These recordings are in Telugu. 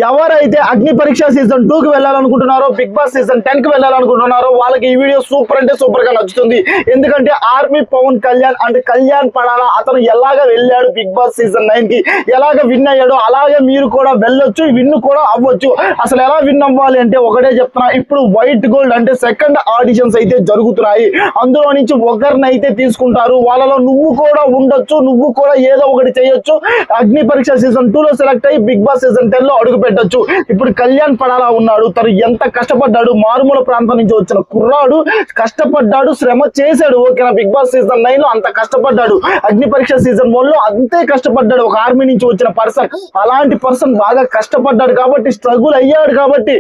ఎవరైతే అగ్ని పరీక్ష సీజన్ 2 కి వెళ్ళాలనుకుంటున్నారో, బిగ్ బాస్ సీజన్ 10 కి వెళ్ళాలనుకుంటున్నారో వాళ్ళకి ఈ వీడియో సూపర్ అంటే సూపర్ గా నచ్చుతుంది. ఎందుకంటే ఆర్మీ పవన్ కళ్యాణ్ అంటే కళ్యాణ్ పడాలా అతను ఎలాగ వెళ్ళాడు బిగ్ బాస్ సీజన్ 9 కి, ఎలాగ విన్ అయ్యాడు, అలాగే మీరు కూడా వెళ్ళొచ్చు, విన్ కూడా అవ్వచ్చు. అసలు ఎలా విన్ అవ్వాలి అంటే ఒకటే చెప్తున్నా, ఇప్పుడు వైట్ గోల్డ్ అంటే సెకండ్ ఆడిషన్స్ అయితే జరుగుతున్నాయి. అందులో నుంచి ఒకరిని అయితే తీసుకుంటారు, వాళ్ళలో నువ్వు కూడా ఉండొచ్చు, నువ్వు కూడా ఏదో ఒకటి చేయొచ్చు. అగ్ని పరీక్ష సీజన్ 2 లో సెలెక్ట్ అయ్యి బిగ్ బాస్ సీజన్ 10 లో అడుగు పెట్టొచ్చు. ఇప్పుడు కళ్యాణ్ పడాలా ఉన్నాడు, తను ఎంత కష్టపడ్డాడు, మారుమూల ప్రాంతం నుంచి వచ్చిన కుర్రాడు కష్టపడ్డాడు, శ్రమ చేశాడు. ఓకేనా, బిగ్ బాస్ సీజన్ 9 లో అంత కష్టపడ్డాడు, అగ్ని పరీక్ష సీజన్ 1 లో అంతే కష్టపడ్డాడు. ఒక ఆర్మీ నుంచి వచ్చిన పర్సన్, అలాంటి పర్సన్ బాగా కష్టపడ్డాడు కాబట్టి, స్ట్రగుల్ అయ్యాడు కాబట్టి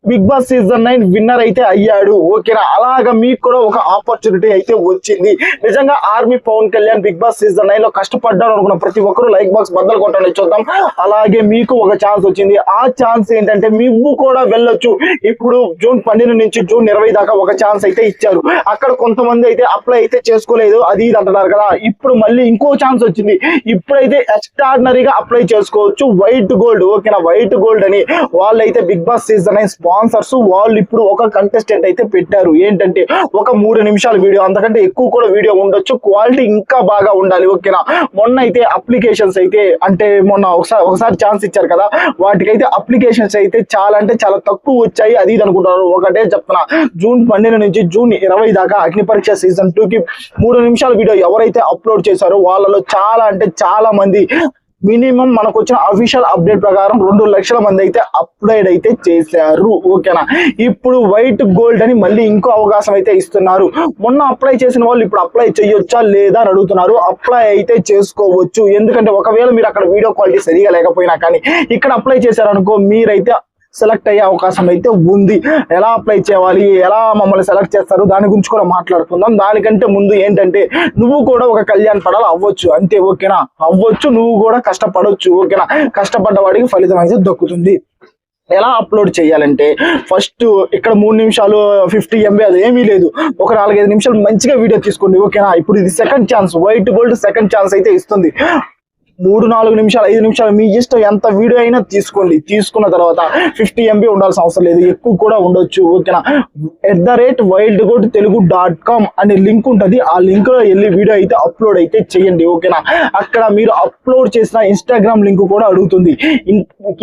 బిగ్ బాస్ సీజన్ 9 విన్నర్ అయితే అయ్యాడు. ఓకేనా, అలాగా మీకు కూడా ఒక ఆపర్చునిటీ అయితే వచ్చింది. నిజంగా army Pawan Kalyan Bigg Boss season 9 లో కష్టపడ్డాడు అనుకున్న ప్రతి ఒక్కరు లైక్ బాక్స్ బద్దలు కొట్టండి చూద్దాం. అలాగే మీకు ఒక ఛాన్స్ వచ్చింది. ఆ ఛాన్స్ ఏంటంటే నువ్వు కూడా వెళ్ళొచ్చు. ఇప్పుడు జూన్ 12 నుంచి జూన్ 20 దాకా ఒక ఛాన్స్ అయితే ఇచ్చారు. అక్కడ కొంతమంది అయితే అప్లై అయితే చేసుకోలేదు, అది ఇది అంటున్నారు కదా. ఇప్పుడు మళ్ళీ ఇంకో ఛాన్స్ వచ్చింది. ఇప్పుడైతే ఎక్స్ట్రాడినరీగా అప్లై చేసుకోవచ్చు వైట్ గోల్డ్. ఓకేనా, వైట్ గోల్డ్ అని వాళ్ళైతే బిగ్ బాస్ సీజన్ 9 స్పాన్సర్స్ వాళ్ళు ఇప్పుడు ఒక కంటెస్టెంట్ అయితే పెట్టారు. ఏంటంటే ఒక 3 నిమిషాల వీడియో, అంతకంటే ఎక్కువ కూడా వీడియో ఉండొచ్చు, క్వాలిటీ ఇంకా బాగా ఉండాలి. ఓకేనా, మొన్న అయితే అప్లికేషన్స్ అయితే అంటే మొన్న ఒకసారి ఛాన్స్ ఇచ్చారు కదా, వాటికైతే అప్లికేషన్స్ అయితే చాలా అంటే చాలా తక్కువ వచ్చాయి, అది ఇది అనుకుంటున్నారు. ఒకటే చెప్తున్నా, జూన్ 12 నుంచి జూన్ 20 దాకా అగ్ని పరీక్ష సీజన్ 2 కి 3 నిమిషాల వీడియో ఎవరైతే అప్లోడ్ చేశారో వాళ్ళలో చాలా అంటే చాలా మంది మినిమం మనకు వచ్చిన అఫీషియల్ అప్డేట్ ప్రకారం 2 లక్షల మంది అయితే అప్లైడ్ అయితే చేశారు. ఓకేనా, ఇప్పుడు వైట్ గోల్డ్ అని మళ్ళీ ఇంకో అవకాశం అయితే ఇస్తున్నారు. మొన్న అప్లై చేసిన వాళ్ళు ఇప్పుడు అప్లై చేయొచ్చా లేదా అని అడుగుతున్నారు. అప్లై అయితే చేసుకోవచ్చు. ఎందుకంటే ఒకవేళ మీరు అక్కడ వీడియో క్వాలిటీ సరిగా లేకపోయినా కానీ ఇక్కడ అప్లై చేశారనుకో, మీరైతే సెలెక్ట్ అయ్యే అవకాశం అయితే ఉంది. ఎలా అప్లై చేయాలి, ఎలా మమ్మల్ని సెలెక్ట్ చేస్తారు, దాని గురించి కూడా మాట్లాడుకుందాం. దానికంటే ముందు ఏంటంటే నువ్వు కూడా ఒక కళ్యాణ్ పడాలి అవ్వచ్చు అంతే. ఓకేనా, అవ్వచ్చు, నువ్వు కూడా కష్టపడవచ్చు. ఓకేనా, కష్టపడ్డ వాడికి ఫలితం అయితే దక్కుతుంది. ఎలా అప్లోడ్ చేయాలంటే ఫస్ట్ ఇక్కడ 3 నిమిషాలు 50 MB అది ఏమీ లేదు, ఒక 4-5 నిమిషాలు మంచిగా వీడియో తీసుకోండి. ఓకేనా, ఇప్పుడు ఇది second chance, white gold second chance అయితే ఇస్తుంది. 3-4 నిమిషాలు 5 నిమిషాలు మీ ఇష్టం, ఎంత వీడియో అయినా తీసుకోండి. తీసుకున్న తర్వాత 50 MB ఉండాల్సిన అవసరం లేదు, ఎక్కువ కూడా ఉండొచ్చు. ఓకేనా, @wildgoldtelugu.com అనే లింక్ ఉంటుంది. ఆ లింక్ లో వెళ్ళి వీడియో అయితే అప్లోడ్ అయితే చేయండి. ఓకేనా, అక్కడ మీరు అప్లోడ్ చేసిన ఇన్స్టాగ్రామ్ లింక్ కూడా అడుగుతుంది.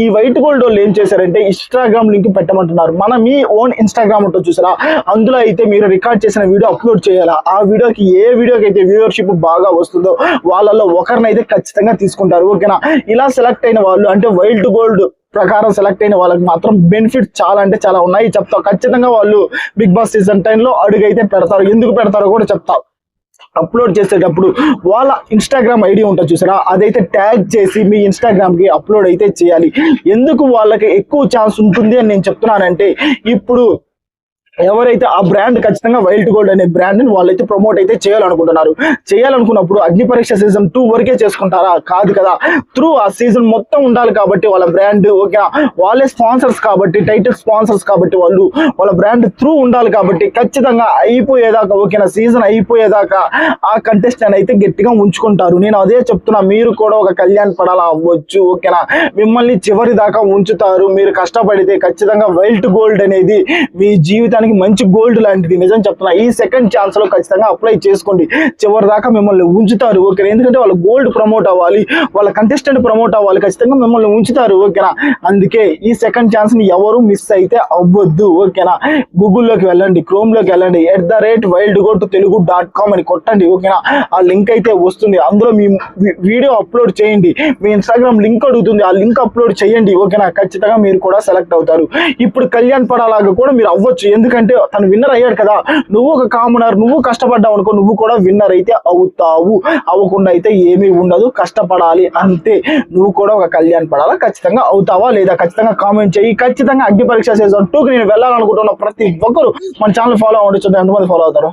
ఈ వైట్ గోల్డ్ వాళ్ళు ఏం చేశారంటే ఇన్స్టాగ్రామ్ లింక్ పెట్టమంటున్నారు. మీ ఓన్ ఇన్స్టాగ్రామ్ ఉంటుంది చూసారా, అందులో అయితే మీరు రికార్డ్ చేసిన వీడియో అప్లోడ్ చేయాలా. ఆ వీడియోకి ఏ వీడియోకి అయితే వ్యూవర్షిప్ బాగా వస్తుందో వాళ్ళలో ఒకరినైతే ఖచ్చితంగా తీసుకుంటారు. ఓకేనా, ఇలా సెలెక్ట్ అయిన వాళ్ళు అంటే వైల్డ్ గోల్డ్ ప్రకారం సెలెక్ట్ అయిన వాళ్ళకి మాత్రం బెనిఫిట్స్ చాలా అంటే చాలా ఉన్నాయి చెప్తా. ఖచ్చితంగా వాళ్ళు బిగ్ బాస్ సీజన్ 10 లో అడుగు అయితే పెడతారు. ఎందుకు పెడతారో కూడా చెప్తా. అప్లోడ్ చేసేటప్పుడు వాళ్ళ ఇన్స్టాగ్రామ్ ఐడి ఉంటుంది చూసారా, అదైతే ట్యాగ్ చేసి మీ ఇన్స్టాగ్రామ్ కి అప్లోడ్ అయితే చేయాలి. ఎందుకు వాళ్ళకి ఎక్కువ ఛాన్స్ ఉంటుంది అని నేను చెప్తున్నానంటే, ఇప్పుడు ఎవరైతే ఆ బ్రాండ్ ఖచ్చితంగా వైల్డ్ గోల్డ్ అనే బ్రాండ్ ని వాళ్ళైతే ప్రమోట్ అయితే చేయాలనుకున్నప్పుడు అగ్ని పరీక్ష సీజన్ 2 వరకే చేసుకుంటారా? కాదు కదా, త్రూ ఆ సీజన్ మొత్తం ఉండాలి కాబట్టి వాళ్ళ బ్రాండ్. ఓకే, వాళ్ళే స్పాన్సర్స్ కాబట్టి, టైటిల్ స్పాన్సర్స్ కాబట్టి వాళ్ళ బ్రాండ్ త్రూ ఉండాలి కాబట్టి ఖచ్చితంగా అయిపోయేదాకా, ఓకేనా, సీజన్ అయిపోయేదాకా ఆ కంటెస్టెంట్ అయితే గట్టిగా ఉంచుకుంటారు. నేను అదే చెప్తున్నా, మీరు కూడా ఒక కళ్యాణ్ పడాలా అవ్వచ్చు. ఓకేనా, మిమ్మల్ని చివరి దాకా ఉంచుతారు. మీరు కష్టపడితే ఖచ్చితంగా వైల్డ్ గోల్డ్ అనేది మీ జీవితానికి మంచి గోల్డ్ లాంటిది. నిజం చెప్తున్నా, ఈ సెకండ్ ఛాన్స్ లో ఖచ్చితంగా అప్లై చేసుకోండి. చివరి దాకా మిమ్మల్ని ఉంచుతారు. ఓకే, ఎందుకంటే వాళ్ళ గోల్డ్ ప్రమోట్ అవ్వాలి, వాళ్ళ కంటెస్టెంట్ ప్రమోట్ అవ్వాలి, ఖచ్చితంగా మిమ్మల్ని ఉంచుతారు. ఓకేనా, అందుకే ఈ సెకండ్ ఛాన్స్ ని ఎవరు మిస్ అయితే అవ్వద్దు. ఓకేనా, గూగుల్లోకి వెళ్ళండి, క్రోమ్ లోకి వెళ్ళండి, @wildgoldtelugu.com అని కొట్టండి. ఓకేనా, ఆ లింక్ అయితే వస్తుంది. అందులో మీ వీడియో అప్లోడ్ చేయండి. మీ ఇన్స్టాగ్రామ్ లింక్ అడుగుతుంది, ఆ లింక్ అప్లోడ్ చేయండి. ఓకేనా, ఖచ్చితంగా మీరు కూడా సెలెక్ట్ అవుతారు. ఇప్పుడు కళ్యాణ్ పడాలాగా కూడా మీరు అవ్వచ్చు. ఎందుకంటే తను విన్నర్ అయ్యాడు కదా, నువ్వు ఒక కామనర్, నువ్వు కష్టపడ్డావు అనుకో, నువ్వు కూడా విన్నర్ అయితే అవుతావు. అవ్వకుండా అయితే ఏమీ ఉండదు, కష్టపడాలి అంతే. నువ్వు కూడా ఒక కళ్యాణ్ పడాలా, ఖచ్చితంగా అవుతావా లేదా ఖచ్చితంగా కామెంట్ చేయి. ఖచ్చితంగా అగ్ని పరీక్ష సీజన్ 2 కి నేను వెళ్ళాలనుకుంటున్న ప్రతి ఒక్కరు మన ఛానల్ ఫాలో అవ్వండి. చూద్దాం ఎంతమంది ఫాలో అవుతారు.